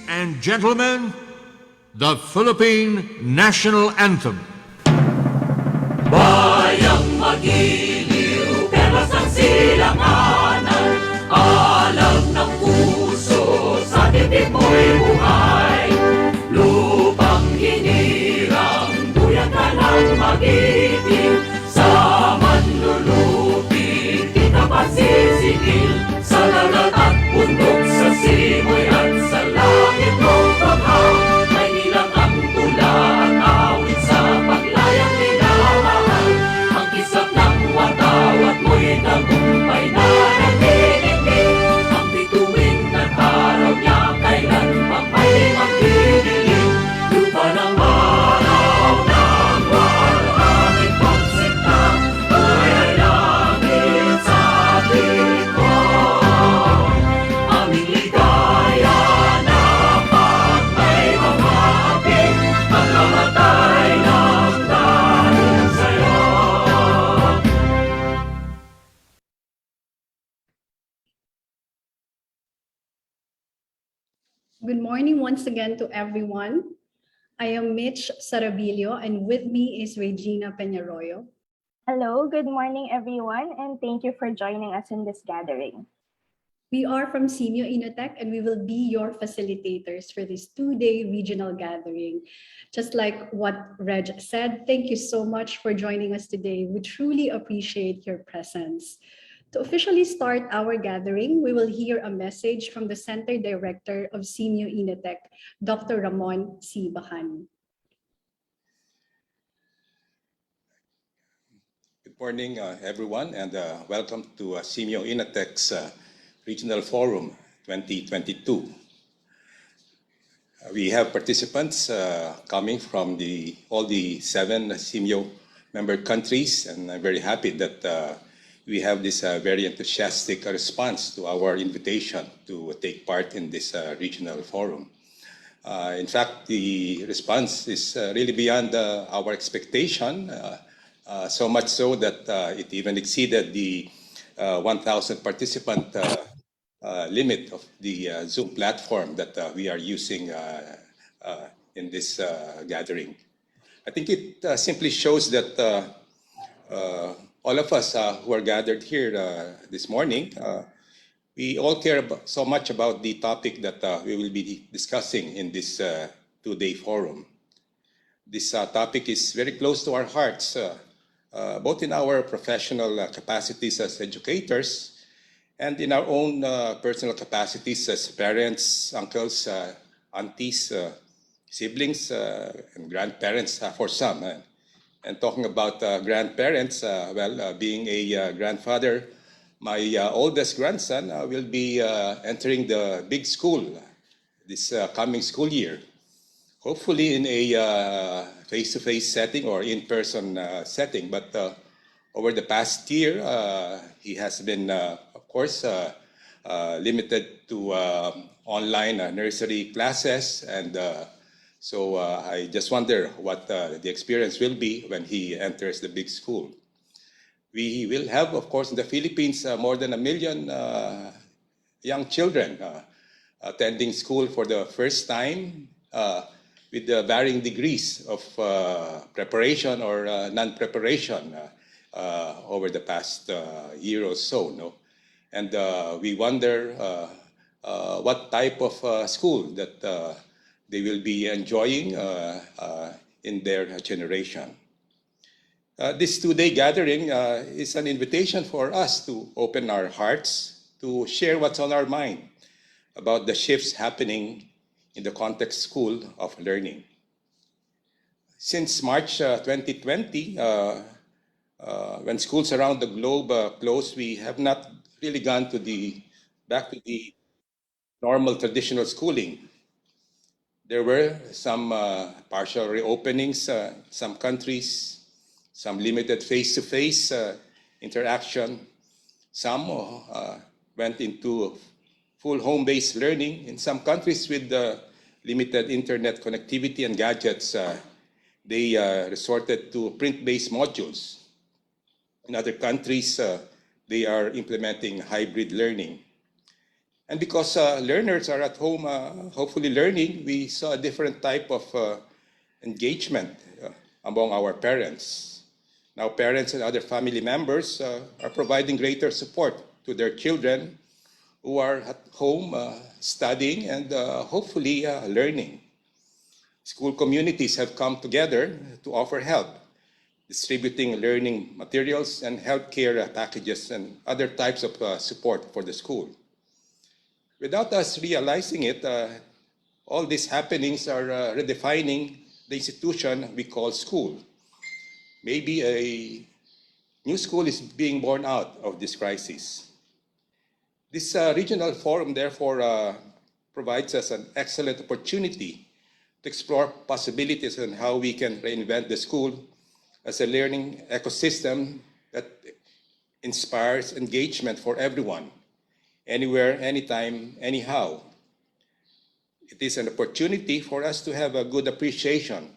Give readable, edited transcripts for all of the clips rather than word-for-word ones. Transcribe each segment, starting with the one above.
and gentlemen, the Philippine National Anthem. Bayang magiliw, perlas ng silanganan, alam ng puso, sa dibdib mo'y buhay. Lupang hinirang, buyan ka ng magiting, sa manlulupig, di ka pasisingil, sa dagat at bundok, sa simoy at sa langit mong baghang, may nilang ang tula at awit sa paglayang minamahal. Ang kisap ng watawat mo'y tagumpay na nagtitindig, ang bituin at araw niya kailan pang may magdidilim. Lupa ng araw ng walang pagsinta, ay langit sa atin ko. Aming ligaya na pag may mamapit, ang mamatay ng dahil sa'yo. Good morning once again to everyone. I am Mitch Sarabilio and with me is Regina Peñarroyo. Hello, good morning everyone, and thank you for joining us in this gathering. We are from Simyo Inotech and we will be your facilitators for this two-day regional gathering. Just like what Reg said, thank you so much for joining us today. We truly appreciate your presence. To officially start our gathering, we will hear a message from the Center Director of Simyo Inotech, Dr. Ramon C. Bahan. Good morning, everyone, and welcome to Simyo Inotech's Regional Forum 2022. We have participants coming from all the 7 Simyo member countries, and I'm very happy that we have this very enthusiastic response to our invitation to take part in this regional forum. In fact, the response is really beyond our expectation. So much so that it even exceeded the 1,000 participant limit of the Zoom platform that we are using in this gathering. I think it simply shows that all of us who are gathered here this morning, we all care so much about the topic that we will be discussing in this two-day forum. This topic is very close to our hearts, both in our professional capacities as educators and in our own personal capacities as parents, uncles, aunties, siblings, and grandparents for some. And talking about grandparents, being a grandfather, my oldest grandson will be entering the big school this coming school year. Hopefully in a face-to-face setting or in-person setting. But over the past year, he has been, of course, limited to online nursery classes. And so I just wonder what the experience will be when he enters the big school. We will have, of course, in the Philippines, more than 1 million young children attending school for the first time, with varying degrees of preparation or non-preparation over the past year or so. No? And we wonder what type of school that they will be enjoying in their generation. This two-day gathering is an invitation for us to open our hearts, to share what's on our mind about the shifts happening in the context school of learning. Since March 2020, when schools around the globe closed, we have not really gone back to the normal traditional schooling. There were some partial reopenings, some countries, some limited face-to-face interaction. Some went into full home-based learning. In some countries with limited internet connectivity and gadgets, they resorted to print-based modules. In other countries, they are implementing hybrid learning. And because learners are at home, hopefully learning, we saw a different type of engagement among our parents. Now, parents and other family members are providing greater support to their children who are at home studying and hopefully learning. School communities have come together to offer help, distributing learning materials and healthcare packages and other types of support for the school. Without us realizing it, all these happenings are redefining the institution we call school. Maybe a new school is being born out of this crisis. This regional forum, therefore, provides us an excellent opportunity to explore possibilities on how we can reinvent the school as a learning ecosystem that inspires engagement for everyone, anywhere, anytime, anyhow. It is an opportunity for us to have a good appreciation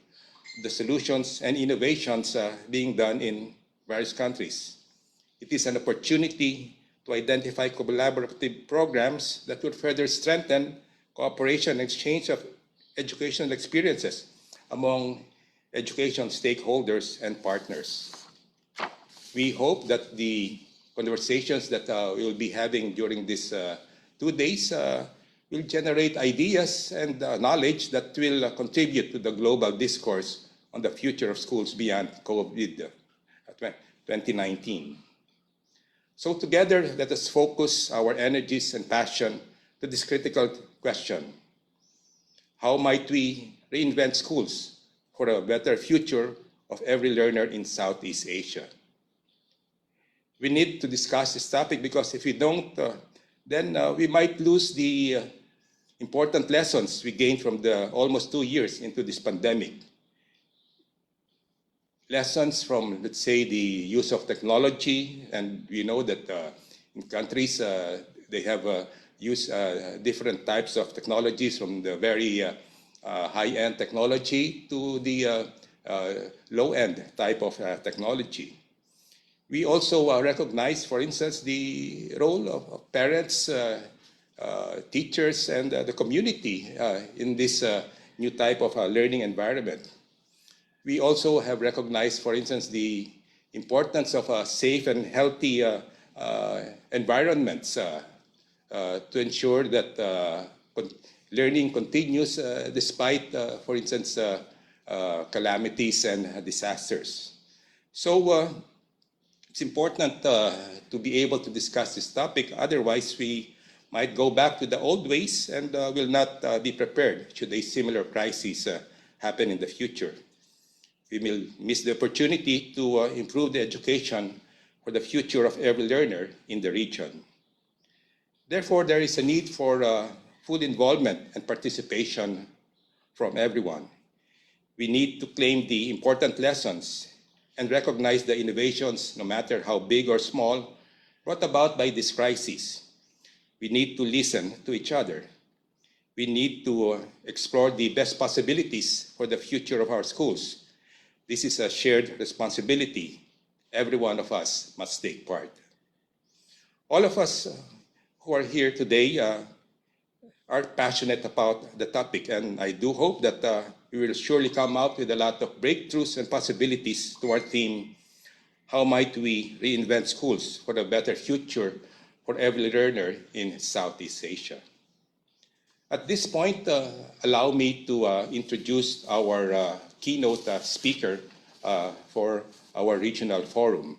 of the solutions and innovations being done in various countries. It is an opportunity to identify collaborative programs that would further strengthen cooperation and exchange of educational experiences among education stakeholders and partners. We hope that the conversations that we'll be having during these 2 days will generate ideas and knowledge that will contribute to the global discourse on the future of schools beyond COVID-19. So together, let us focus our energies and passion to this critical question. How might we reinvent schools for a better future of every learner in Southeast Asia? We need to discuss this topic because if we don't, then we might lose the important lessons we gained from the almost 2 years into this pandemic. Lessons from, let's say, the use of technology, and we know that in countries they have used different types of technologies, from the very high-end technology to the low-end type of technology. We also recognize, for instance, the role of parents, teachers, and the community in this new type of learning environment. We also have recognized, for instance, the importance of safe and healthy environments to ensure that learning continues despite, for instance, calamities and disasters. So it's important to be able to discuss this topic. Otherwise, we might go back to the old ways and will not be prepared should a similar crisis happen in the future. We will miss the opportunity to improve the education for the future of every learner in the region. Therefore, there is a need for full involvement and participation from everyone. We need to claim the important lessons and recognize the innovations, no matter how big or small, brought about by this crisis. We need to listen to each other. We need to explore the best possibilities for the future of our schools. This is a shared responsibility. Every one of us must take part. All of us who are here today are passionate about the topic, and I do hope that we will surely come out with a lot of breakthroughs and possibilities to our theme, how might we reinvent schools for a better future for every learner in Southeast Asia. At this point, allow me to introduce our keynote speaker for our regional forum.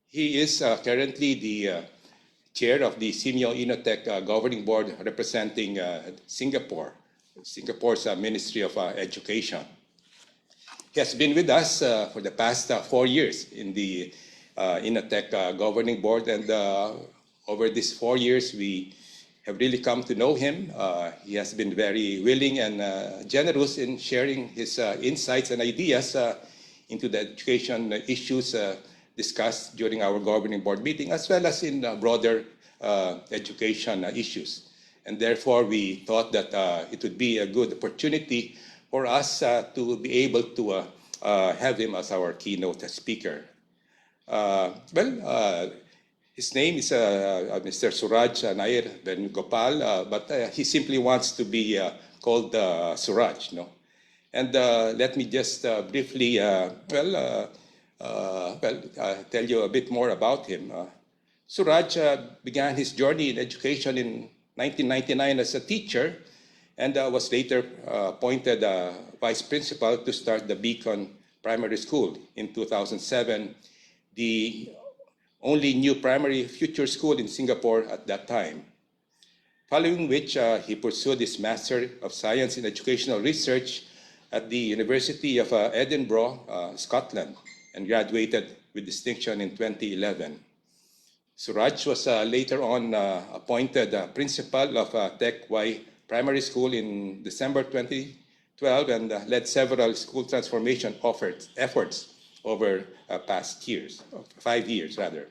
He is currently the chair of the Simeo Inotech Governing Board representing Singapore, Singapore's Ministry of Education. He has been with us for the past 4 years in the Inotech Governing Board, and over these 4 years, we have really come to know him. He has been very willing and generous in sharing his insights and ideas into the education issues discussed during our governing board meeting, as well as in broader education issues. And therefore, we thought that it would be a good opportunity for us to be able to have him as our keynote speaker. His name is Mr. Suraj Nair Venugopal, but he simply wants to be called Suraj, no? And let me just briefly, tell you a bit more about him. Suraj began his journey in education in 1999 as a teacher and was later appointed vice principal to start the Beacon Primary School in 2007, the only new primary future school in Singapore at that time. Following which, he pursued his Master of Science in Educational Research at the University of Edinburgh, Scotland, and graduated with distinction in 2011. Suraj was later on appointed principal of Tech Y Primary School in December 2012 and led several school transformation efforts over past years, 5 years rather.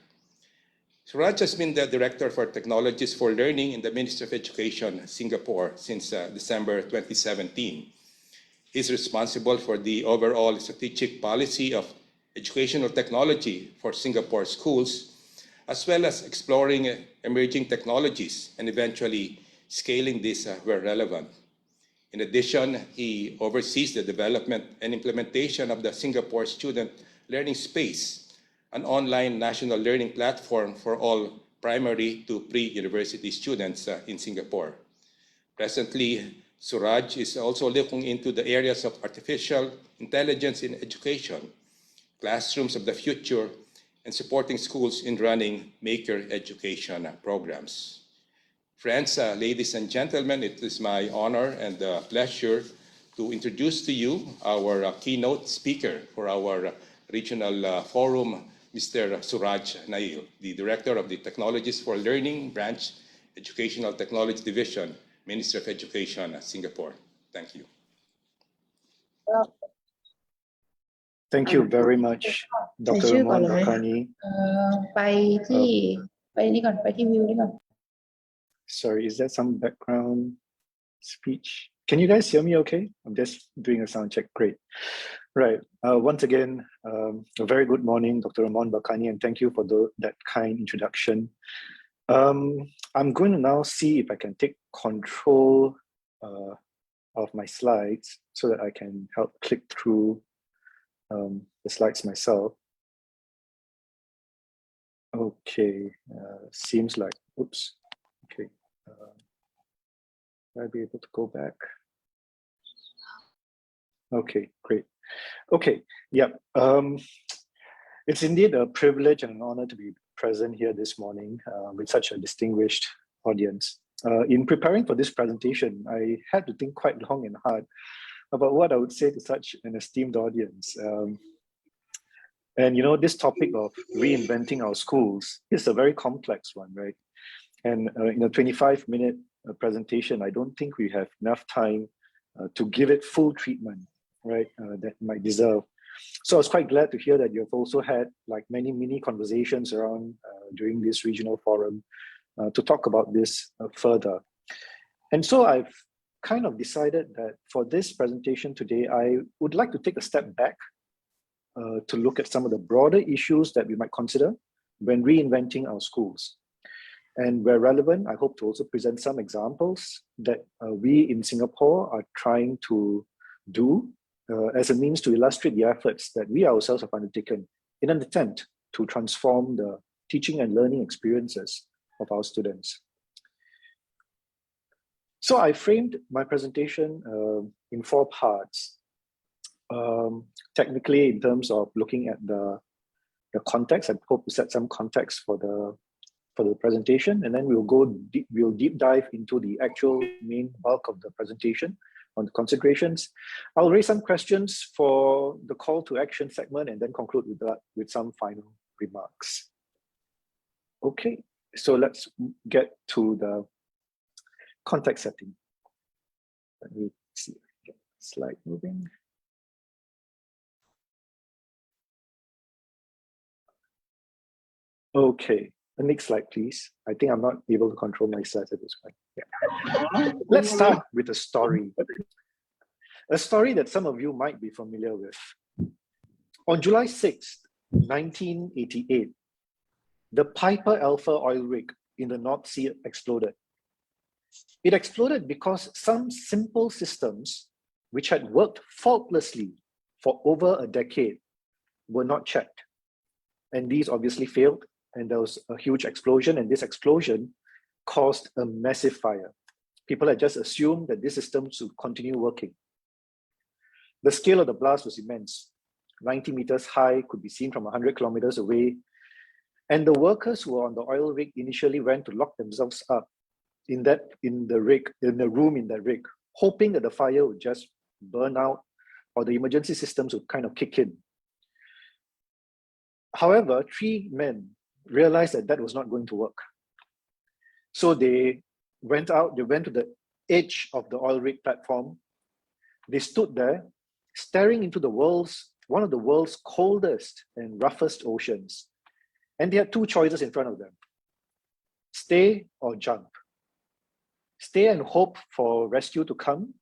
Suraj has been the Director for Technologies for Learning in the Ministry of Education, Singapore, since December 2017. He's responsible for the overall strategic policy of educational technology for Singapore schools, as well as exploring emerging technologies and eventually scaling these where relevant. In addition, he oversees the development and implementation of the Singapore Student Learning Space, an online national learning platform for all primary to pre-university students in Singapore. Presently, Suraj is also looking into the areas of artificial intelligence in education, classrooms of the future, and supporting schools in running maker education programs. Friends, ladies and gentlemen, it is my honor and pleasure to introduce to you our keynote speaker for our regional forum, Mr. Suraj Nair, the Director of the Technologies for Learning Branch, Educational Technology Division, Ministry of Education, Singapore. Thank you. Thank you very much, ใส่ Dr. ชื่อก่อน Ramon เลยไหม Bakani. ไปที่ไปนี่ก่อนไปที่วิวนี่ก่อน Sorry, is there some background speech? Can you guys hear me okay? I'm just doing a sound check. Great. Right. Once again, a very good morning, Dr. Ramon Bakani, and thank you for that kind introduction. I'm going to now see if I can take control of my slides so that I can help click through the slides myself. Okay, seems like, oops, okay. I'll be able to go back. Okay, great. Okay, yeah. It's indeed a privilege and an honor to be present here this morning with such a distinguished audience. In preparing for this presentation, I had to think quite long and hard about what I would say to such an esteemed audience. And you know, this topic of reinventing our schools is a very complex one, right? And in a 25-minute presentation, I don't think we have enough time to give it full treatment, right, that it might deserve. So I was quite glad to hear that you've also had like many mini conversations around during this regional forum to talk about this further. And so I've kind of decided that for this presentation today, I would like to take a step back to look at some of the broader issues that we might consider when reinventing our schools. And where relevant, I hope to also present some examples that we in Singapore are trying to do as a means to illustrate the efforts that we ourselves have undertaken in an attempt to transform the teaching and learning experiences of our students. So I framed my presentation in 4 parts. Technically, in terms of looking at the context, I hope to set some context for the presentation, and then we'll deep dive into the actual main bulk of the presentation on the considerations. I'll raise some questions for the call to action segment and then conclude with some final remarks. Okay, so let's get to the context setting. Let me see, get the slide moving. Okay, the next slide, please. I think I'm not able to control my slides at this point. Yeah. Let's start with a story. A story that some of you might be familiar with. On July 6th, 1988, the Piper Alpha oil rig in the North Sea exploded. It exploded because some simple systems, which had worked faultlessly for over a decade, were not checked. And these obviously failed, and there was a huge explosion, and this explosion caused a massive fire. People had just assumed that these systems would continue working. The scale of the blast was immense. 90 meters high, could be seen from 100 kilometers away. And the workers who were on the oil rig initially went to lock themselves up in the room in that rig, hoping that the fire would just burn out or the emergency systems would kind of kick in. However, 3 men realized that that was not going to work. So they went out, they went to the edge of the oil rig platform. They stood there, staring into one of the world's coldest and roughest oceans. And they had 2 choices in front of them: stay or jump. Stay and hope for rescue to come,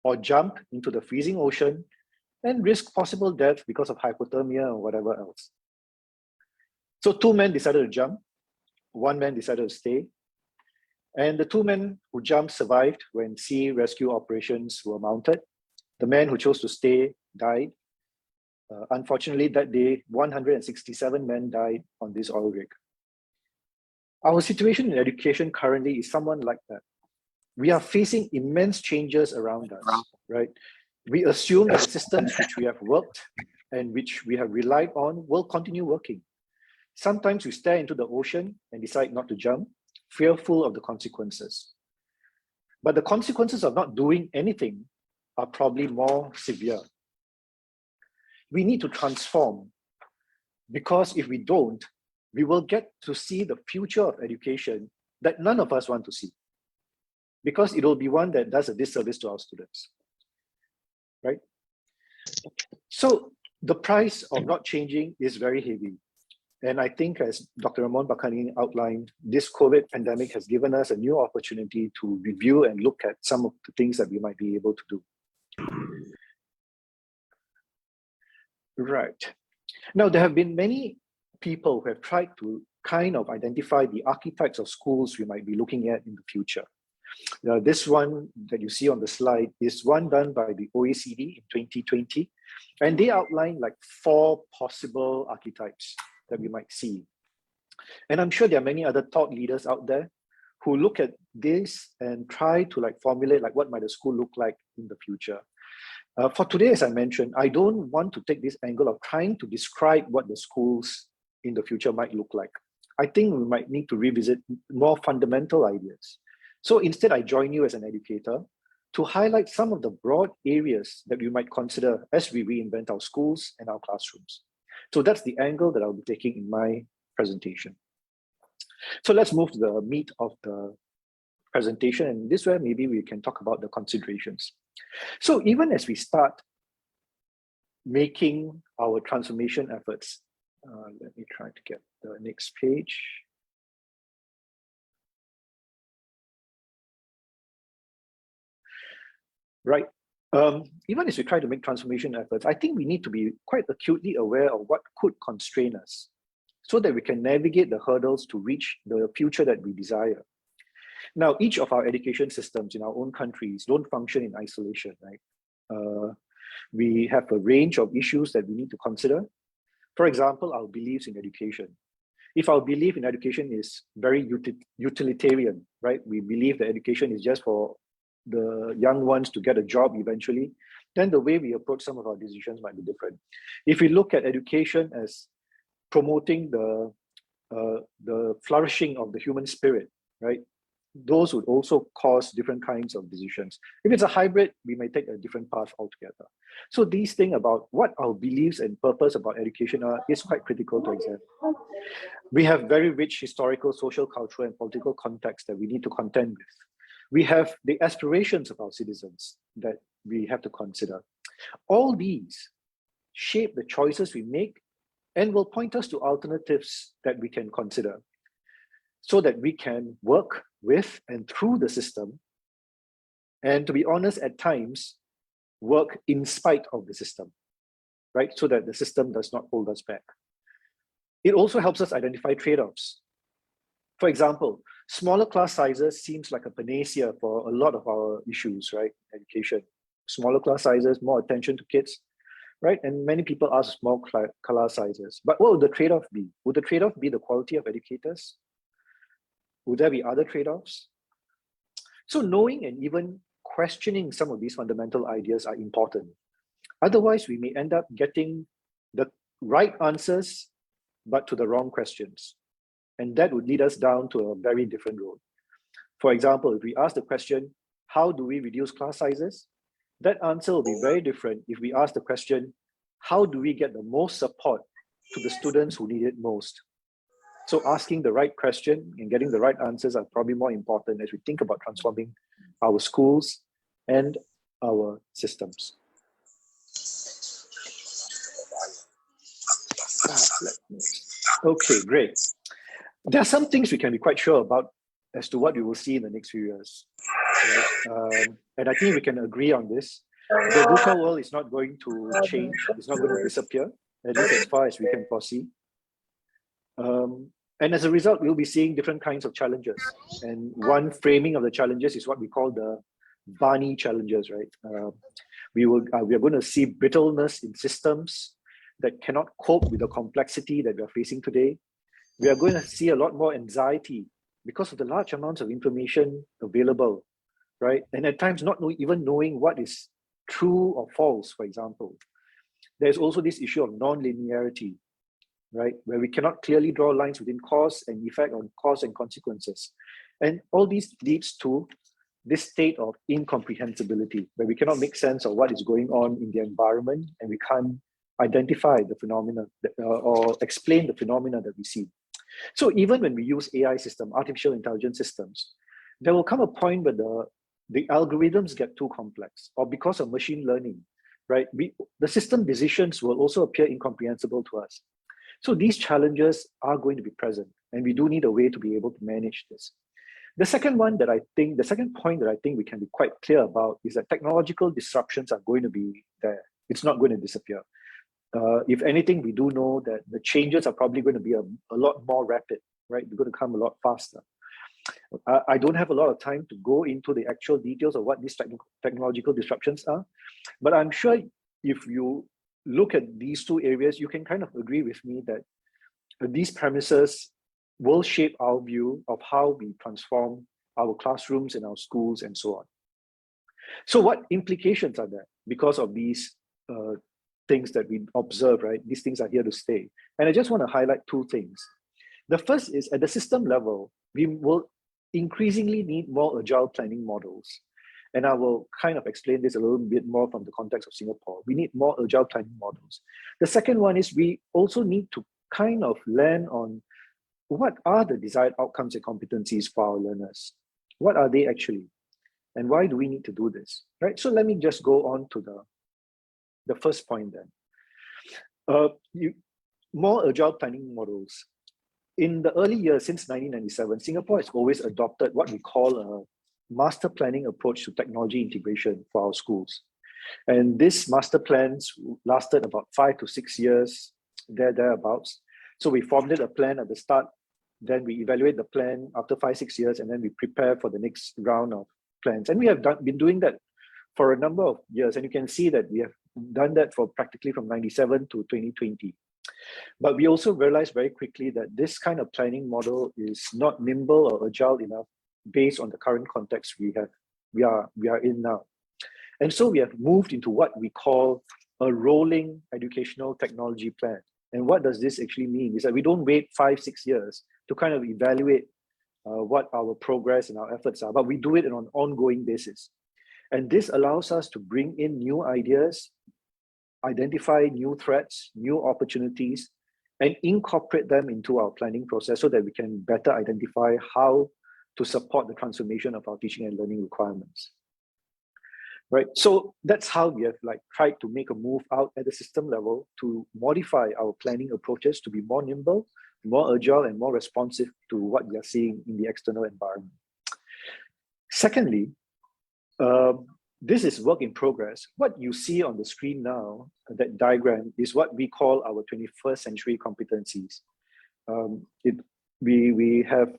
or jump into the freezing ocean and risk possible death because of hypothermia or whatever else. So 2 men decided to jump, 1 man decided to stay. And the 2 men who jumped survived when sea rescue operations were mounted. The man who chose to stay died. Unfortunately, that day, 167 men died on this oil rig. Our situation in education currently is somewhat like that. We are facing immense changes around us, right? We assume that the systems which we have worked and which we have relied on will continue working. Sometimes we stare into the ocean and decide not to jump, fearful of the consequences. But the consequences of not doing anything are probably more severe. We need to transform, because if we don't, we will get to see the future of education that none of us want to see, because it will be one that does a disservice to our students, right? So the price of not changing is very heavy. And I think, as Dr. Ramon Bakani outlined, this COVID pandemic has given us a new opportunity to review and look at some of the things that we might be able to do. Right. Now, there have been many people who have tried to kind of identify the archetypes of schools we might be looking at in the future. Now, this one that you see on the slide is one done by the OECD in 2020, and they outline like 4 possible archetypes that we might see. And I'm sure there are many other thought leaders out there who look at this and try to like formulate like what might a school look like in the future. For today, as I mentioned, I don't want to take this angle of trying to describe what the schools in the future might look like. I think we might need to revisit more fundamental ideas. So instead, I join you as an educator to highlight some of the broad areas that we might consider as we reinvent our schools and our classrooms. So that's the angle that I'll be taking in my presentation. So let's move to the meat of the presentation, and this way maybe we can talk about the considerations. So even as we start making our transformation efforts, let me try to get the next page. Right. Even as we try to make transformation efforts, I think we need to be quite acutely aware of what could constrain us so that we can navigate the hurdles to reach the future that we desire. Now, each of our education systems in our own countries don't function in isolation, right? We have a range of issues that we need to consider. For example, our beliefs in education. If our belief in education is very utilitarian, right? We believe that education is just for the young ones to get a job eventually, then the way we approach some of our decisions might be different. If we look at education as promoting the flourishing of the human spirit, right? Those would also cause different kinds of decisions. If it's a hybrid, we may take a different path altogether. So these things about what our beliefs and purpose about education are is quite critical to examine. We have very rich historical, social, cultural, and political context that we need to contend with. We have the aspirations of our citizens that we have to consider. All these shape the choices we make and will point us to alternatives that we can consider so that we can work with and through the system. And to be honest, at times, work in spite of the system, right? So that the system does not hold us back. It also helps us identify trade-offs. For example, smaller class sizes seems like a panacea for a lot of our issues, right? Education. Smaller class sizes, more attention to kids, right? And many people ask small class sizes. But what would the trade-off be? Would the trade-off be the quality of educators? Would there be other trade-offs? So knowing and even questioning some of these fundamental ideas are important. Otherwise, we may end up getting the right answers, but to the wrong questions. And that would lead us down to a very different road. For example, if we ask the question, how do we reduce class sizes? That answer will be very different if we ask the question, how do we get the most support to the students who need it most? So asking the right question and getting the right answers are probably more important as we think about transforming our schools and our systems. Okay, great. There are some things we can be quite sure about as to what we will see in the next few years. Right? And I think we can agree on this. The VUCA world is not going to change. It's not going to disappear, at least as far as we can foresee. And as a result, we'll be seeing different kinds of challenges. And one framing of the challenges is what we call the Barney challenges, right? We are going to see brittleness in systems that cannot cope with the complexity that we are facing today. We are going to see a lot more anxiety because of the large amounts of information available, right? And at times not even knowing what is true or false, for example. There's also this issue of non-linearity, right? Where we cannot clearly draw lines within cause and effect on cause and consequences. And all these leads to this state of incomprehensibility, where we cannot make sense of what is going on in the environment and we can't identify the phenomena or explain the phenomena that we see. So even when we use AI system, artificial intelligence systems, there will come a point where the algorithms get too complex, or because of machine learning, right? The system decisions will also appear incomprehensible to us. So these challenges are going to be present, and we do need a way to be able to manage this. The second point that I think we can be quite clear about is that technological disruptions are going to be there. It's not going to disappear. If anything, we do know that the changes are probably going to be a lot more rapid, right? They're going to come a lot faster. I don't have a lot of time to go into the actual details of what these technological disruptions are, but I'm sure if you look at these two areas, you can kind of agree with me that these premises will shape our view of how we transform our classrooms and our schools and so on. So what implications are there because of these things that we observe, right? These things are here to stay. And I just want to highlight two things. The first is at the system level, we will increasingly need more agile planning models. And I will kind of explain this a little bit more from the context of Singapore. We need more agile planning models. The second one is we also need to kind of land on what are the desired outcomes and competencies for our learners? What are they actually? And why do we need to do this, right? So let me just go on to the first point then. More agile planning models. In the early years, since 1997, Singapore has always adopted what we call a master planning approach to technology integration for our schools. And these master plans lasted about 5 to 6 years, thereabouts. So we formulated a plan at the start, then we evaluate the plan after 5, 6 years, and then we prepare for the next round of plans. And we have been doing that for a number of years. And you can see that we have done that for practically from 97 to 2020. But we also realized very quickly that this kind of planning model is not nimble or agile enough based on the current context we are in now. And so we have moved into what we call a rolling educational technology plan. And what does this actually mean? Is that we don't wait 5, 6 years to kind of evaluate what our progress and our efforts are, but we do it on an ongoing basis. And this allows us to bring in new ideas, identify new threats, new opportunities, and incorporate them into our planning process so that we can better identify how to support the transformation of our teaching and learning requirements. Right, so that's how we have tried to make a move out at the system level to modify our planning approaches to be more nimble, more agile, and more responsive to what we are seeing in the external environment. Secondly, this is work in progress. What you see on the screen now, that diagram, is what we call our 21st century competencies. It we have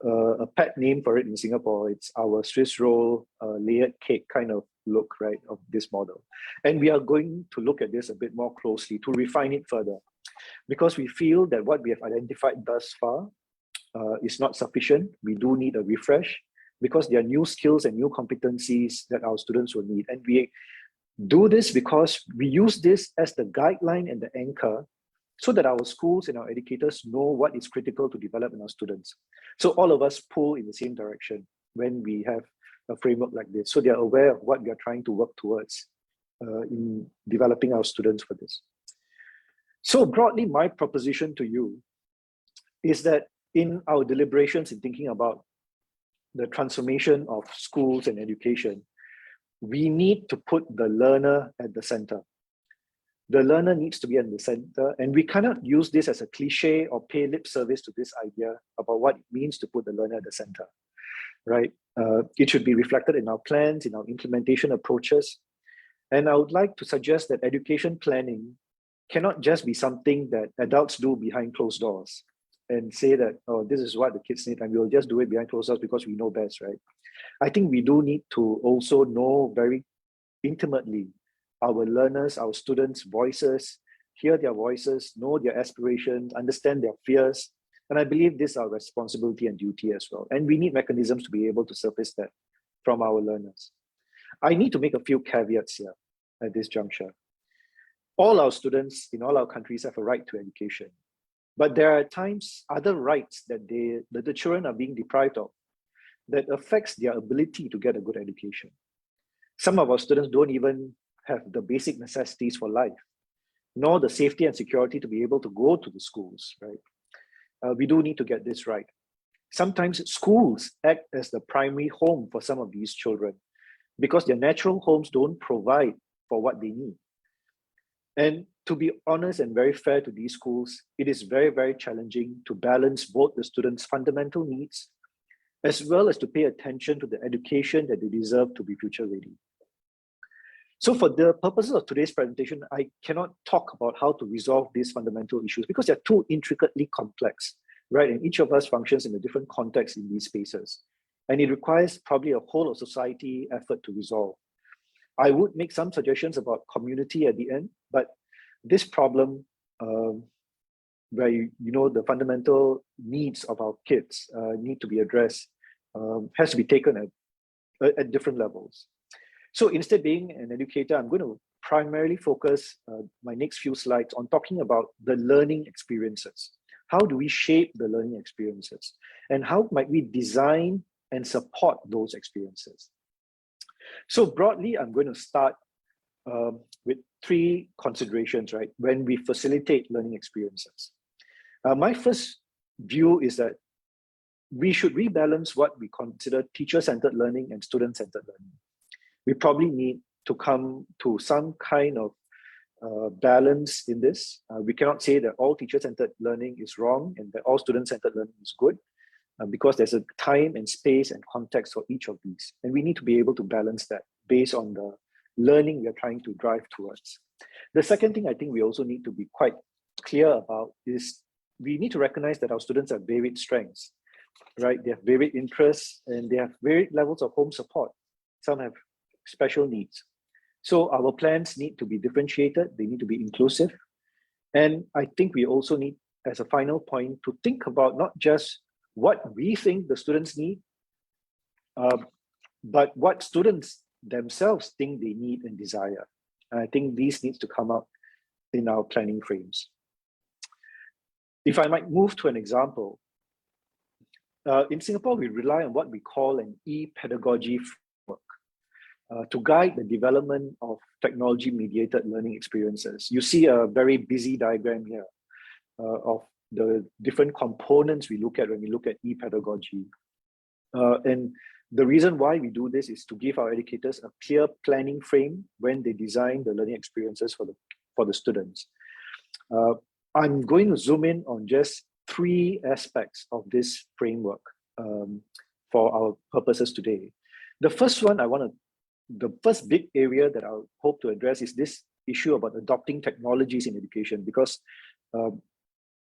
a pet name for it in Singapore. It's our Swiss roll layered cake kind of look, right, of this model. And we are going to look at this a bit more closely to refine it further, because we feel that what we have identified thus far is not sufficient. We do need a refresh, because there are new skills and new competencies that our students will need. And we do this because we use this as the guideline and the anchor, so that our schools and our educators know what is critical to develop in our students. So all of us pull in the same direction when we have a framework like this. So they are aware of what we are trying to work towards in developing our students for this. So broadly, my proposition to you is that in our deliberations in thinking about the transformation of schools and education, we need to put the learner at the center. The learner needs to be at the center, and we cannot use this as a cliche or pay lip service to this idea about what it means to put the learner at the center, right? It should be reflected in our plans, in our implementation approaches. And I would like to suggest that education planning cannot just be something that adults do behind closed doors and say that, oh, this is what the kids need, and we'll just do it behind closed doors because we know best, right? I think we do need to also know very intimately our learners, our students' voices, hear their voices, know their aspirations, understand their fears. And I believe this is our responsibility and duty as well. And we need mechanisms to be able to surface that from our learners. I need to make a few caveats here at this juncture. All our students in all our countries have a right to education. But there are at times other rights that the children are being deprived of that affects their ability to get a good education. Some of our students don't even have the basic necessities for life, nor the safety and security to be able to go to the schools, right? We do need to get this right. Sometimes schools act as the primary home for some of these children because their natural homes don't provide for what they need. And to be honest and very fair to these schools, it is very, very challenging to balance both the students' fundamental needs as well as to pay attention to the education that they deserve to be future ready. So for the purposes of today's presentation, I cannot talk about how to resolve these fundamental issues because they're too intricately complex, right? And each of us functions in a different context in these spaces. And it requires probably a whole of society effort to resolve. I would make some suggestions about community at the end, but this problem where the fundamental needs of our kids need to be addressed has to be taken at different levels. So instead of being an educator, I'm going to primarily focus my next few slides on talking about the learning experiences. How do we shape the learning experiences? And how might we design and support those experiences? So broadly, I'm going to start with three considerations, right, when we facilitate learning experiences. My first view is that we should rebalance what we consider teacher-centered learning and student-centered learning. We probably need to come to some kind of balance in this. We cannot say that all teacher-centered learning is wrong and that all student-centered learning is good, because there's a time and space and context for each of these. And we need to be able to balance that based on the learning we are trying to drive towards. The second thing I think we also need to be quite clear about is we need to recognize that our students have varied strengths, right? They have varied interests and they have varied levels of home support. Some have special needs. So our plans need to be differentiated, they need to be inclusive. And I think we also need, as a final point, to think about not just what we think the students need, but what students themselves think they need and desire. And I think these needs to come up in our planning frames. If I might move to an example, in Singapore, we rely on what we call an e-pedagogy framework to guide the development of technology-mediated learning experiences. You see a very busy diagram here of the different components we look at when we look at e-pedagogy. And the reason why we do this is to give our educators a clear planning frame when they design the learning experiences for the students. I'm going to zoom in on just three aspects of this framework for our purposes today. The first one the first big area that I hope to address is this issue about adopting technologies in education, because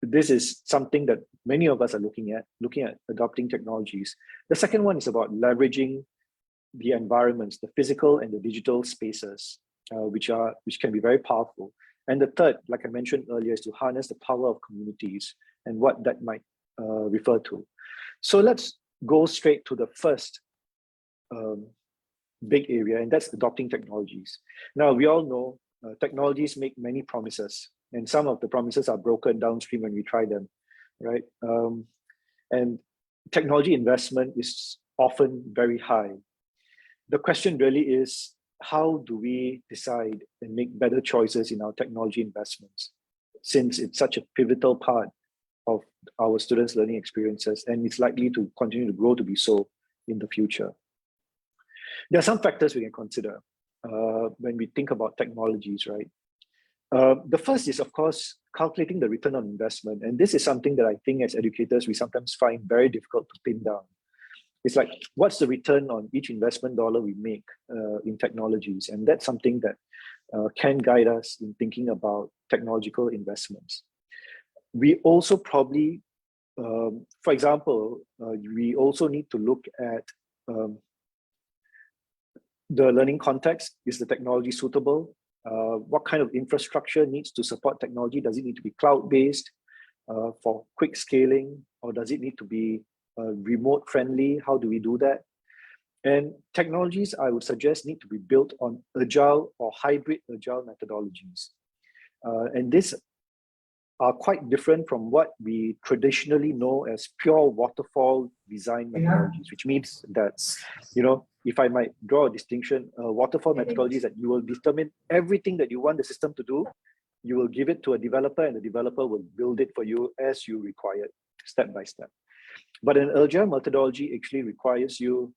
this is something that many of us are looking at adopting technologies. The second one is about leveraging the environments, the physical and the digital spaces, which can be very powerful. And the third, like I mentioned earlier, is to harness the power of communities and what that might refer to. So let's go straight to the first big area, and that's adopting technologies. Now, we all know technologies make many promises, and some of the promises are broken downstream when we try them, right? And technology investment is often very high. The question really is, how do we decide and make better choices in our technology investments, since it's such a pivotal part of our students' learning experiences, and it's likely to continue to grow to be so in the future. There are some factors we can consider when we think about technologies, right? The first is, of course, calculating the return on investment. And this is something that I think as educators, we sometimes find very difficult to pin down. It's like, what's the return on each investment dollar we make in technologies? And that's something that can guide us in thinking about technological investments. We also probably, for example, we also need to look at the learning context. Is the technology suitable? What kind of infrastructure needs to support technology? Does it need to be cloud-based for quick scaling, or does it need to be remote friendly? How do we do that? And technologies, I would suggest, need to be built on agile or hybrid agile methodologies. And these are quite different from what we traditionally know as pure waterfall design methodologies, which means that, you know, if I might draw a distinction, waterfall methodologies that you will determine everything that you want the system to do, you will give it to a developer, and the developer will build it for you as you require it, step by step. But an agile methodology actually requires you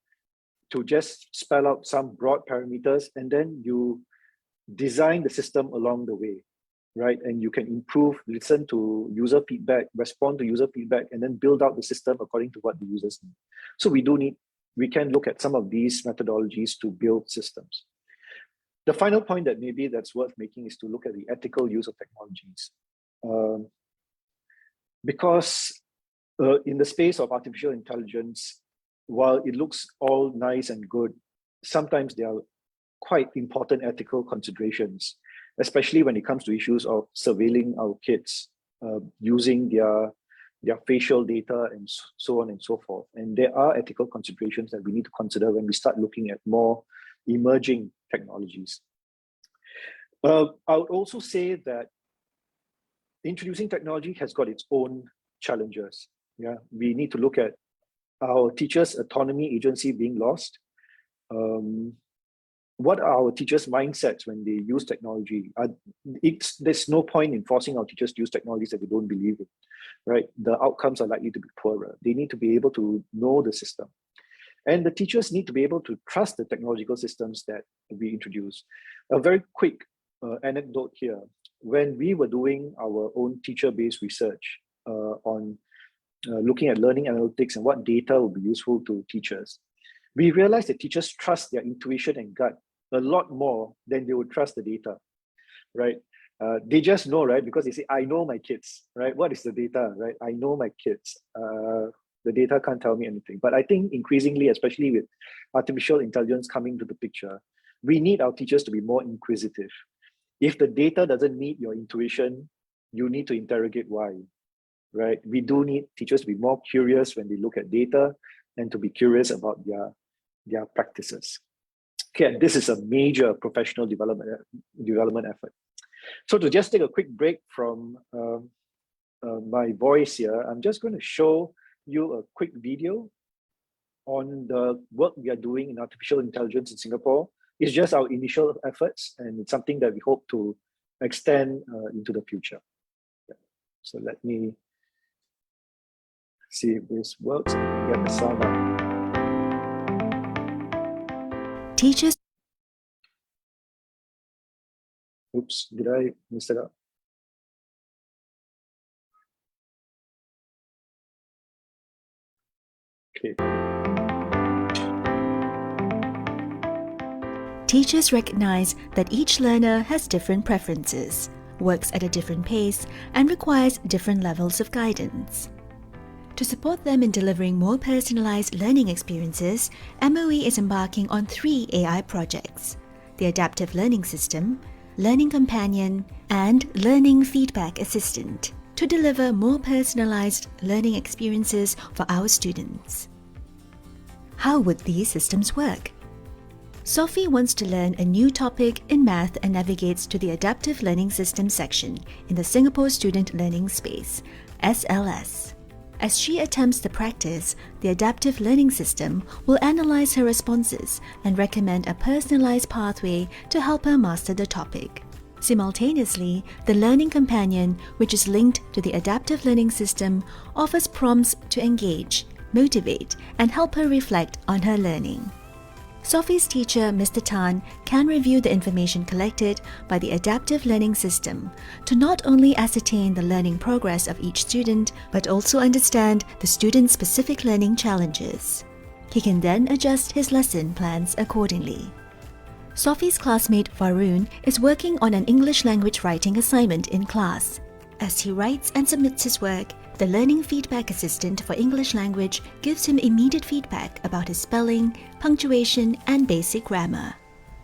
to just spell out some broad parameters, and then you design the system along the way, right? And you can improve, listen to user feedback, respond to user feedback, and then build out the system according to what the users need. So we can look at some of these methodologies to build systems. The final point that maybe that's worth making is to look at the ethical use of technologies. Because in the space of artificial intelligence, while it looks all nice and good, sometimes there are quite important ethical considerations, especially when it comes to issues of surveilling our kids, using their facial data and so on and so forth. And there are ethical considerations that we need to consider when we start looking at more emerging technologies. I would also say that introducing technology has got its own challenges. Yeah, we need to look at our teachers' autonomy, agency being lost. What are our teachers' mindsets when they use technology? There's no point in forcing our teachers to use technologies that they don't believe in, right? The outcomes are likely to be poorer. They need to be able to know the system. And the teachers need to be able to trust the technological systems that we introduce. A very quick anecdote here. When we were doing our own teacher-based research on looking at learning analytics and what data would be useful to teachers, we realized that teachers trust their intuition and gut a lot more than they would trust the data, right? They just know, right? Because they say, I know my kids, right? What is the data, right? I know my kids. The data can't tell me anything. But I think increasingly, especially with artificial intelligence coming to the picture, we need our teachers to be more inquisitive. If the data doesn't meet your intuition, you need to interrogate why, right? We do need teachers to be more curious when they look at data and to be curious about their practices. Okay, this is a major professional development effort. So to just take a quick break from my voice here, I'm just going to show you a quick video on the work we are doing in artificial intelligence in Singapore. It's just our initial efforts, and it's something that we hope to extend into the future. Yeah. So let me see if this works. I can get the sound up. Teachers. Oops, did I mess it up? Okay. Teachers recognize that each learner has different preferences. works at a different pace, and requires different levels of guidance. To support them in delivering more personalized learning experiences, MOE is embarking on 3 AI projects: the Adaptive Learning System, Learning Companion, and Learning Feedback Assistant, to deliver more personalized learning experiences for our students. How would these systems work? Sophie wants to learn a new topic in math and navigates to the Adaptive Learning System section in the Singapore Student Learning Space, SLS. As she attempts the practice, the Adaptive Learning System will analyze her responses and recommend a personalized pathway to help her master the topic. Simultaneously, the Learning Companion, which is linked to the Adaptive Learning System, offers prompts to engage, motivate, and help her reflect on her learning. Sophie's teacher, Mr. Tan, can review the information collected by the Adaptive Learning System to not only ascertain the learning progress of each student, but also understand the student's specific learning challenges. He can then adjust his lesson plans accordingly. Sophie's classmate Varun is working on an English language writing assignment in class. As he writes and submits his work, the Learning Feedback Assistant for English Language gives him immediate feedback about his spelling, punctuation, and basic grammar.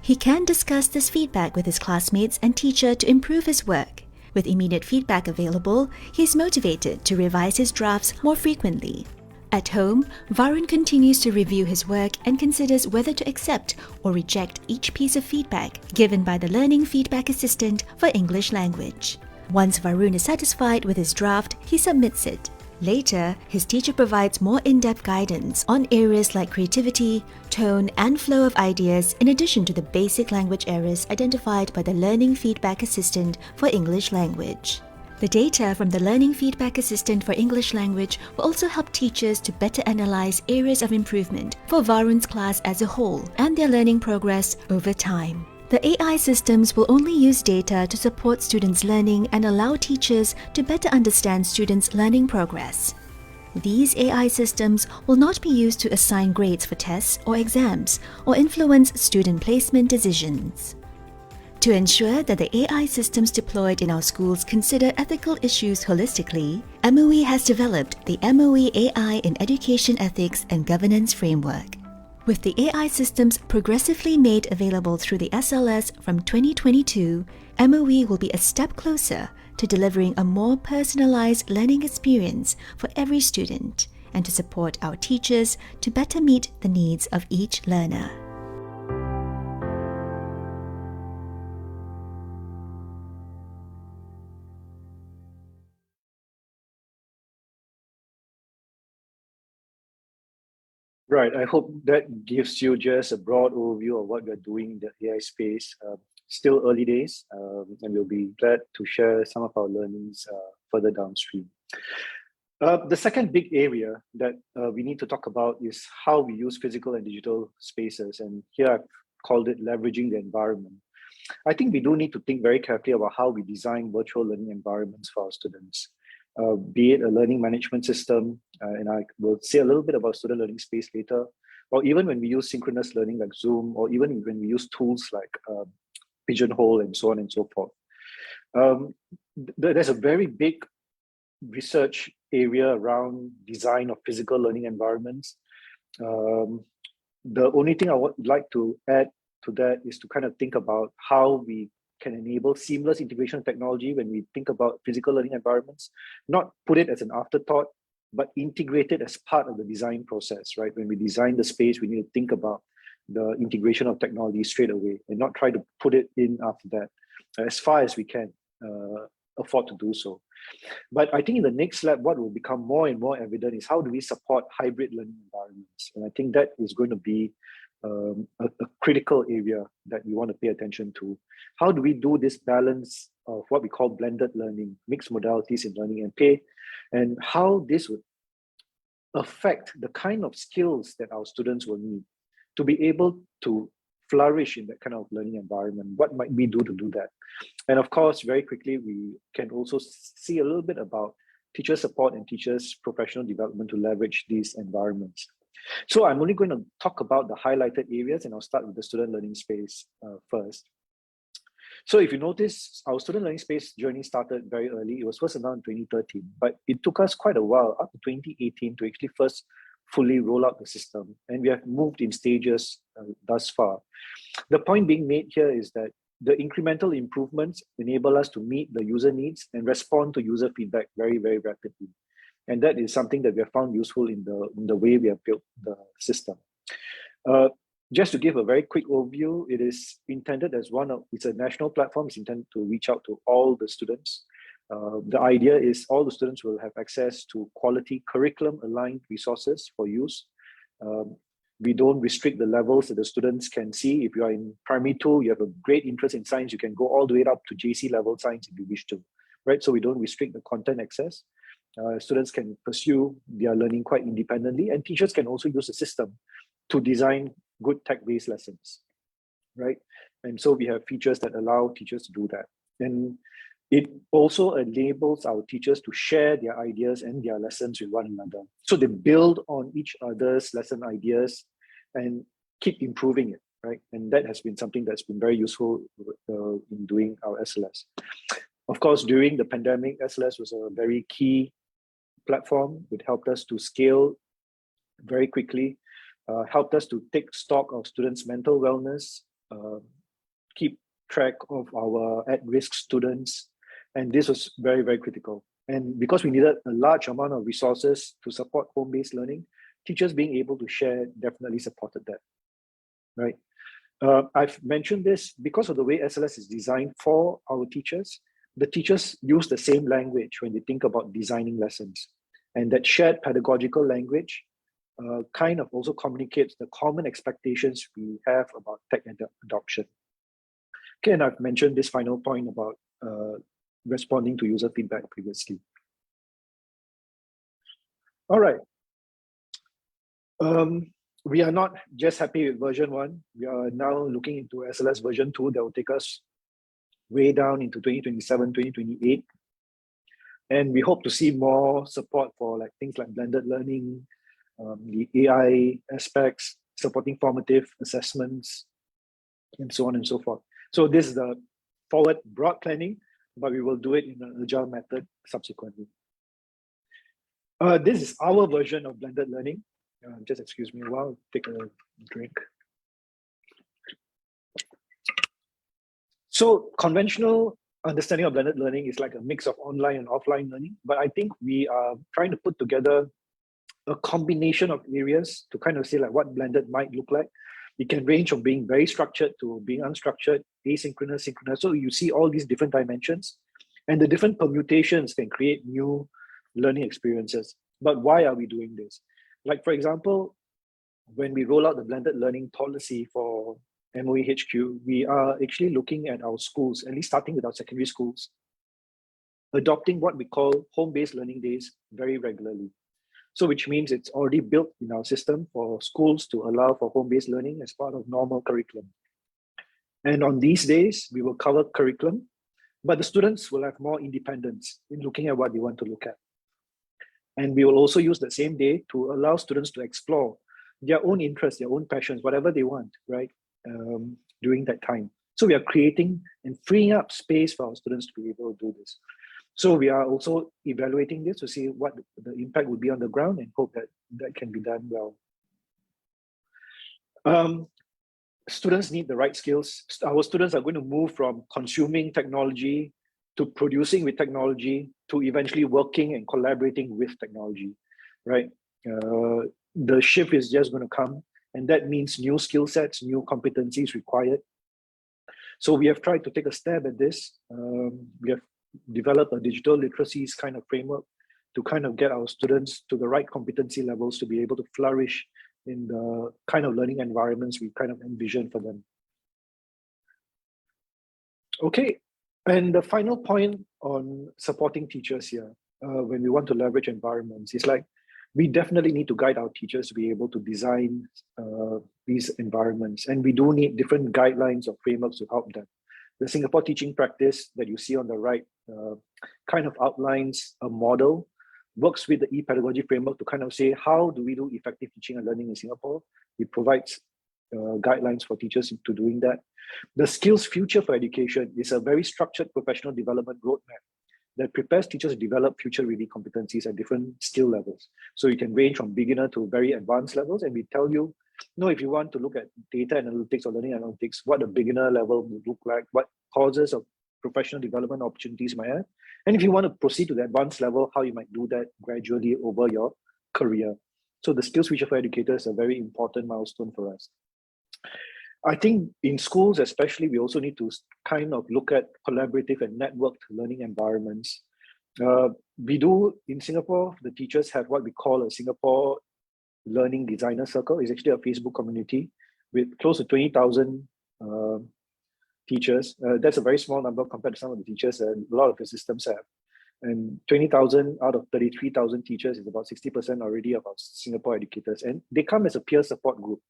He can discuss this feedback with his classmates and teacher to improve his work. With immediate feedback available, he is motivated to revise his drafts more frequently. At home, Varun continues to review his work and considers whether to accept or reject each piece of feedback given by the Learning Feedback Assistant for English Language. Once Varun is satisfied with his draft, he submits it. Later, his teacher provides more in-depth guidance on areas like creativity, tone, and flow of ideas, in addition to the basic language errors identified by the Learning Feedback Assistant for English Language. The data from the Learning Feedback Assistant for English Language will also help teachers to better analyze areas of improvement for Varun's class as a whole and their learning progress over time. The AI systems will only use data to support students' learning and allow teachers to better understand students' learning progress. These AI systems will not be used to assign grades for tests or exams or influence student placement decisions. To ensure that the AI systems deployed in our schools consider ethical issues holistically, MOE has developed the MOE AI in Education Ethics and Governance Framework. With the AI systems progressively made available through the SLS from 2022, MOE will be a step closer to delivering a more personalized learning experience for every student and to support our teachers to better meet the needs of each learner. Right. I hope that gives you just a broad overview of what we're doing in the AI space. Still early days, and we'll be glad to share some of our learnings further downstream. The second big area that we need to talk about is how we use physical and digital spaces. And here I've called it leveraging the environment. I think we do need to think very carefully about how we design virtual learning environments for our students. Be it a learning management system, and I will say a little bit about student learning space later, or even when we use synchronous learning like Zoom, or even when we use tools like Pigeonhole and so on and so forth. There's a very big research area around design of physical learning environments. The only thing I would like to add to that is to kind of think about how we can enable seamless integration of technology when we think about physical learning environments, not put it as an afterthought, but integrate it as part of the design process, right? When we design the space, we need to think about the integration of technology straight away and not try to put it in after that, as far as we can afford to do so. But I think in the next lab, what will become more and more evident is how do we support hybrid learning environments? And I think that is going to be a critical area that we want to pay attention to. How do we do this balance of what we call blended learning, mixed modalities in learning and play, and how this would affect the kind of skills that our students will need to be able to flourish in that kind of learning environment? What might we do to do that? And of course, very quickly, we can also see a little bit about teacher support and teachers' professional development to leverage these environments. So I'm only going to talk about the highlighted areas, and I'll start with the student learning space first. So if you notice, our student learning space journey started very early. It was first announced in 2013, but it took us quite a while, up to 2018, to actually first fully roll out the system. And we have moved in stages thus far. The point being made here is that the incremental improvements enable us to meet the user needs and respond to user feedback very, very rapidly. And that is something that we have found useful in the way we have built the system. Just to give a very quick overview, it is intended as it's a national platform. It's intended to reach out to all the students. The idea is all the students will have access to quality curriculum-aligned resources for use. We don't restrict the levels that the students can see. If you are in primary 2, you have a great interest in science, you can go all the way up to JC level science if you wish to, right? So we don't restrict the content access. Students can pursue their learning quite independently, and teachers can also use the system to design good tech-based lessons, right? And so we have features that allow teachers to do that. And it also enables our teachers to share their ideas and their lessons with one another. So they build on each other's lesson ideas and keep improving it, right? And that has been something that's been very useful in doing our SLS. Of course, during the pandemic, SLS was a very key platform. It helped us to scale very quickly, helped us to take stock of students' mental wellness, keep track of our at-risk students, and this was very, very critical. And because we needed a large amount of resources to support home-based learning, teachers being able to share definitely supported that, right? I've mentioned this because of the way SLS is designed for our teachers. The teachers use the same language when they think about designing lessons. And that shared pedagogical language kind of also communicates the common expectations we have about tech adoption. Okay, and I've mentioned this final point about responding to user feedback previously. All right. We are not just happy with version 1. We are now looking into SLS version 2 that will take us way down into 2027, 2028. And we hope to see more support for things like blended learning, the AI aspects, supporting formative assessments, and so on and so forth. So this is the forward broad planning, but we will do it in an agile method subsequently. This is our version of blended learning. Just excuse me a while, take a drink. So conventional understanding of blended learning is like a mix of online and offline learning, but I think we are trying to put together a combination of areas to kind of say what blended might look like. It can range from being very structured to being unstructured, asynchronous, synchronous. So you see all these different dimensions, and the different permutations can create new learning experiences. But why are we doing this? Like, for example, when we roll out the blended learning policy for MOE HQ, we are actually looking at our schools, at least starting with our secondary schools, adopting what we call home-based learning days very regularly. So which means it's already built in our system for schools to allow for home-based learning as part of normal curriculum. And on these days, we will cover curriculum, but the students will have more independence in looking at what they want to look at. And we will also use the same day to allow students to explore their own interests, their own passions, whatever they want, right, during that time. So we are creating and freeing up space for our students to be able to do this. So we are also evaluating this to see what the impact would be on the ground and hope that that can be done well. Students need the right skills. Our students are going to move from consuming technology to producing with technology to eventually working and collaborating with technology, right? The shift is just going to come, and that means new skill sets, new competencies required. So we have tried to take a stab at this. We have developed a digital literacies kind of framework to kind of get our students to the right competency levels to be able to flourish in the kind of learning environments we kind of envision for them. Okay, and the final point on supporting teachers here, when we want to leverage environments, is we definitely need to guide our teachers to be able to design these environments. And we do need different guidelines or frameworks to help them. The Singapore teaching practice that you see on the right kind of outlines a model, works with the e-pedagogy framework to kind of say, how do we do effective teaching and learning in Singapore? It provides guidelines for teachers to doing that. The skills future for education is a very structured professional development roadmap that prepares teachers to develop future-ready competencies at different skill levels. So you can range from beginner to very advanced levels, and we tell you, if you want to look at data analytics or learning analytics, what a beginner level would look like, what causes of professional development opportunities might have, and if you want to proceed to the advanced level, how you might do that gradually over your career. So the skills future for educators is a very important milestone for us. I think in schools especially, we also need to kind of look at collaborative and networked learning environments. We do, in Singapore, the teachers have what we call a Singapore Learning Designer Circle. It's actually a Facebook community with close to 20,000 teachers. That's a very small number compared to some of the teachers that a lot of the systems have. And 20,000 out of 33,000 teachers is about 60% already of our Singapore educators. And they come as a peer support group,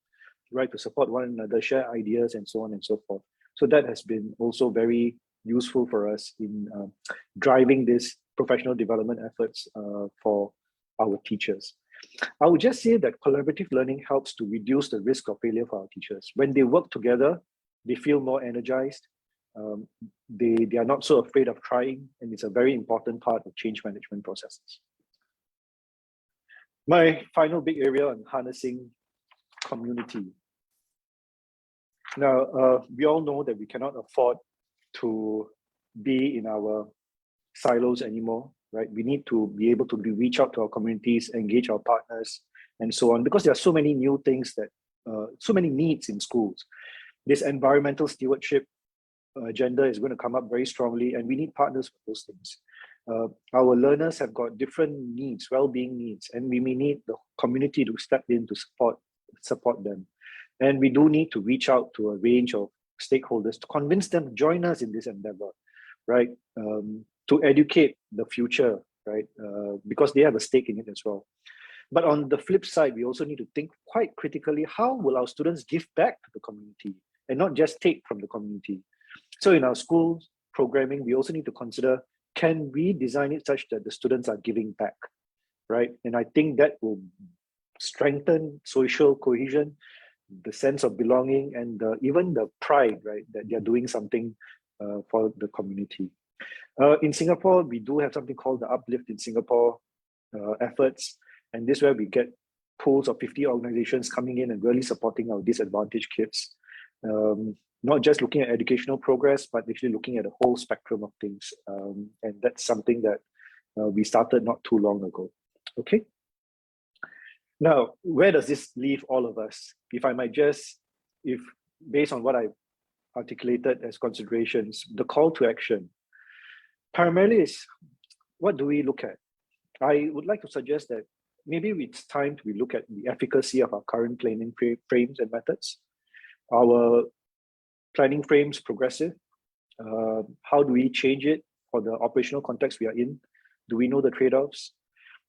right, to support one another, share ideas, and so on and so forth. So that has been also very useful for us in driving this professional development efforts for our teachers. I would just say that collaborative learning helps to reduce the risk of failure for our teachers. When they work together, they feel more energized. They are not so afraid of trying, and it's a very important part of change management processes. My final big area on harnessing community. Now, we all know that we cannot afford to be in our silos anymore, right? We need to be able to reach out to our communities, engage our partners, and so on, because there are so many new things that, so many needs in schools. This environmental stewardship agenda is going to come up very strongly, and we need partners for those things. Our learners have got different needs, well-being needs, and we may need the community to step in to support them. And we do need to reach out to a range of stakeholders to convince them to join us in this endeavor, right? To educate the future, right? Because they have a stake in it as well. But on the flip side, we also need to think quite critically, how will our students give back to the community and not just take from the community? So in our school programming, we also need to consider, can we design it such that the students are giving back, right? And I think that will strengthen social cohesion, the sense of belonging, and even the pride, right, that they're doing something for the community. In Singapore, we do have something called the Uplift in Singapore efforts, and this is where we get pools of 50 organizations coming in and really supporting our disadvantaged kids. Not just looking at educational progress, but actually looking at a whole spectrum of things. And that's something that we started not too long ago. Okay. Now, where does this leave all of us? If I might just, based on what I articulated as considerations, the call to action primarily is, what do we look at? I would like to suggest that maybe it's time to look at the efficacy of our current planning frames and methods. Our planning frames progressive. How do we change it for the operational context we are in? Do we know the trade-offs?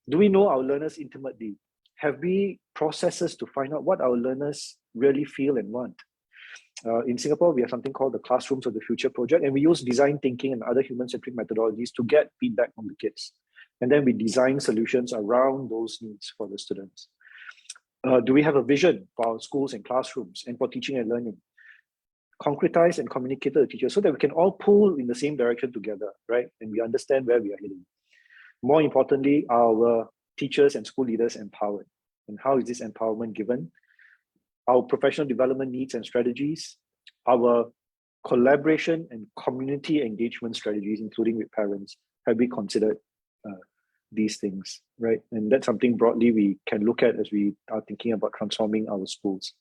Do we know our learners intimately? Have we processes to find out what our learners really feel and want? In Singapore, we have something called the Classrooms of the Future project, and we use design thinking and other human-centric methodologies to get feedback from the kids. And then we design solutions around those needs for the students. Do we have a vision for our schools and classrooms and for teaching and learning? Concretize and communicate to the teachers so that we can all pull in the same direction together, right? And we understand where we are heading. More importantly, our teachers and school leaders empowered. And how is this empowerment given? Our professional development needs and strategies, our collaboration and community engagement strategies, including with parents, have we considered these things, right? And that's something broadly we can look at as we are thinking about transforming our schools.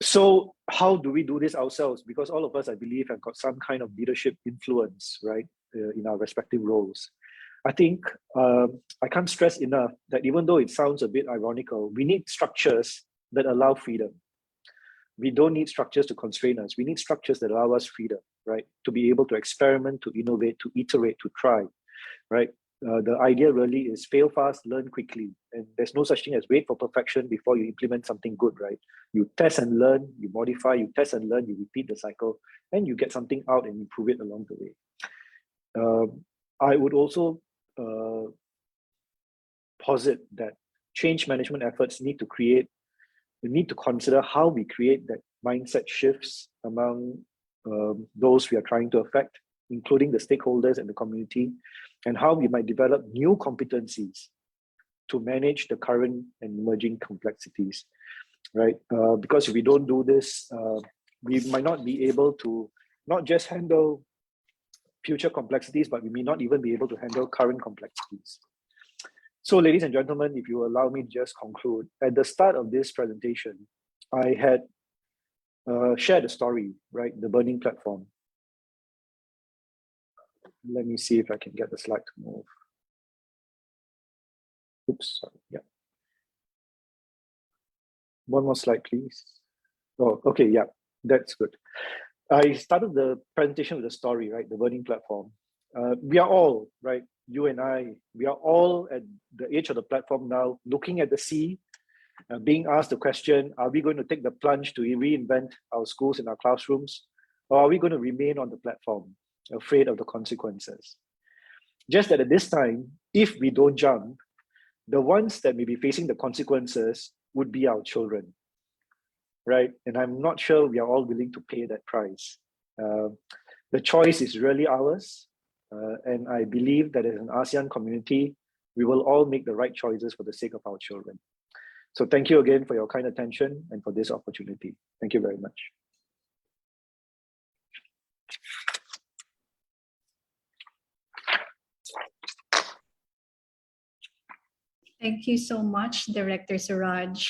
So how do we do this ourselves? Because all of us, I believe, have got some kind of leadership influence, right, in our respective roles. I think I can't stress enough that even though it sounds a bit ironical, we need structures that allow freedom. We don't need structures to constrain us. We need structures that allow us freedom, right? To be able to experiment, to innovate, to iterate, to try, right? The idea really is fail fast, learn quickly. And there's no such thing as wait for perfection before you implement something good, right? You test and learn, you modify, you test and learn, you repeat the cycle, and you get something out and improve it along the way. I would also posit that change management efforts need to create we need to consider how we create that mindset shifts among those we are trying to affect, including the stakeholders and the community, and how we might develop new competencies to manage the current and emerging complexities, right? Because if we don't do this, we might not be able to not just handle future complexities, but we may not even be able to handle current complexities. So, ladies and gentlemen, if you allow me to just conclude, at the start of this presentation, I had shared a story, right? The burning platform. Let me see if I can get the slide to move. Oops, sorry, yeah. One more slide, please. Oh, okay, yeah, that's good. I started the presentation with a story, right? The burning platform. We are all, right? You and I, we are all at the edge of the platform now, looking at the sea, being asked the question, are we going to take the plunge to reinvent our schools and our classrooms? Or are we going to remain on the platform, afraid of the consequences? Just that at this time, if we don't jump, the ones that may be facing the consequences would be our children, right? And I'm not sure we are all willing to pay that price. The choice is really ours. And I believe that as an ASEAN community, we will all make the right choices for the sake of our children. So thank you again for your kind attention and for this opportunity. Thank you very much. Thank you so much, Director Suraj.